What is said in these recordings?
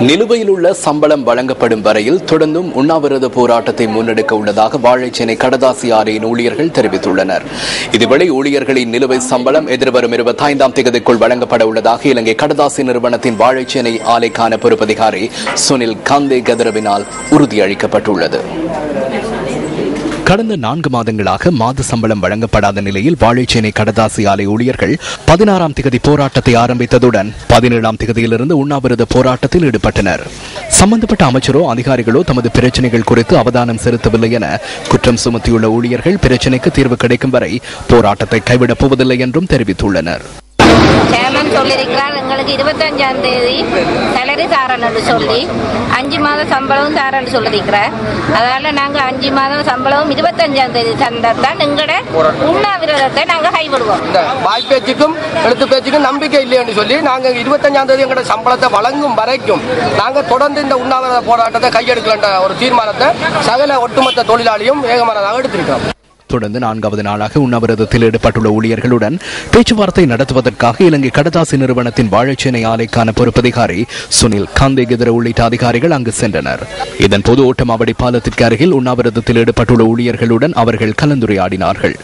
நிலுவையில் உள்ள சம்பளம் வழங்கப்படும் வரையில் தொடர்ந்தும் உண்ணாவிரத போராட்டத்தை முன்னெடுக்க உள்ளதாக வாழைச்சேனை கடதாசி ஆலையின் ஊழியர்கள் தெரிவித்துள்ளனர். இதுவரை ஊழியர்களின் நிலுவை சம்பளம் எதிர்வரும் 25ஆம் தேதிக்குள் வழங்கப்பட உள்ளதாக இலங்கை கடதாசி நிறுவனத்தின் வாழைச்சேனை ஆலைக்கான பொறுப்பதிகாரி சுனில் கந்தே கதரவினால் உறுதியளிக்கப்பட்டுள்ளது. கடந்த 4 மாதங்களாக மாத சம்பளம் வழங்கப்படாத நிலையில் வாழைச்சேனை கடதாசி ஆலை ஊழியர்கள் 16ஆம் தேதி போராட்டத்தை ஆரம்பித்ததுடன் 17ஆம் தேதியிலிருந்து உண்ணாவிரத போராட்டத்தில் ஈடுபட்டனர். சம்பந்தப்பட்ட அமைச்சரோ அதிகாரிகளோ தமது பிரச்சினைகள் குறித்து அவதானம் செலுத்தவில்லை என குற்றம் சுமத்தியுள்ள ஊழியர்கள் பிரச்சினைக்கு தீர்வு கிடைக்கும் வரை போராட்டத்தை கைவிடப் போவதில்லை என்றும் தெரிவித்துள்ளனர். சொல்லியிருக்கிறார், எங்களுக்கு 25ஆம் தேதி சேலரி தாரன்னு சொல்லி 5 மாத சம்பளமும் தாரன்னு சொல்லியிருக்கிறார். அதனால நாங்கள் 5 மாதம் சம்பளமும் 25ஆம் தேதி தந்தான் எங்களோட உண்ணாவிரதத்தை நாங்கள் கைவிடுவோம். வாய் பேச்சுக்கும் எழுத்து பேச்சுக்கும் நம்பிக்கை இல்லை என்று சொல்லி நாங்கள் 25ஆம் தேதி எங்களோட சம்பளத்தை வழங்கும் வரைக்கும் நாங்கள் தொடர்ந்து இந்த உண்ணாவிரத போராட்டத்தை கையெடுக்கலன்ற ஒரு தீர்மானத்தை சகல ஒட்டுமொத்த தொழிலாளியும் ஏகமானதாக எடுத்திருக்கிறோம். தொடர்ந்து 4வது நாளாக உண்ணாவிரதத்தில் ஈடுபட்டுள்ள ஊழியர்களுடன் பேச்சுவார்த்தை நடத்துவதற்காக இலங்கை கடதாசி நிறுவனத்தின் வாழைச்சேனை ஆலைக்கான பொறுப்பதிகாரி சுனில் கந்தே கதர உள்ளிட்ட அதிகாரிகள் அங்கு சென்றனர். இதன்போது ஓட்டமாவடி பாலத்திற்கு அருகில் உண்ணாவிரதத்தில் ஈடுபட்டுள்ள ஊழியர்களுடன் அவர்கள் கலந்துரையாடினார்கள்.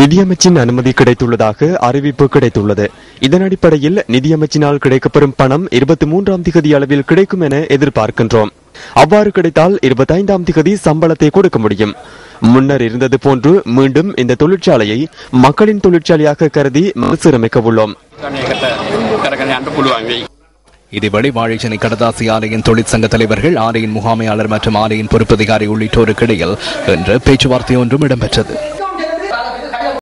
நிதியமைச்சின் அனுமதி கிடைத்துள்ளதாக அறிவிப்பு கிடைத்துள்ளது. இதன் அடிப்படையில் நிதியமைச்சினால் கிடைக்கப்பெறும் பணம் 23ஆம் தேதி அளவில் கிடைக்கும் என எதிர்பார்க்கின்றோம். அவ்வாறு கிடைத்தால் 25ஆம் தேதி சம்பளத்தை கொடுக்க முடியும். முன்னர் இருந்தது போன்று மீண்டும் இந்த தொழிற்சாலையை மக்களின் தொழிற்சாலையாக கருதி மறுசீரமைக்க உள்ளோம். இதேவேளை வாழைச்சேனை கடதாசி ஆலையின் தொழிற்சங்க தலைவர்கள், ஆலையின் முகாமையாளர் மற்றும் ஆலையின் பொறுப்பதிகாரி உள்ளிட்டோருக்கு இடையில் இன்று பேச்சுவார்த்தை ஒன்றும் இடம்பெற்றது.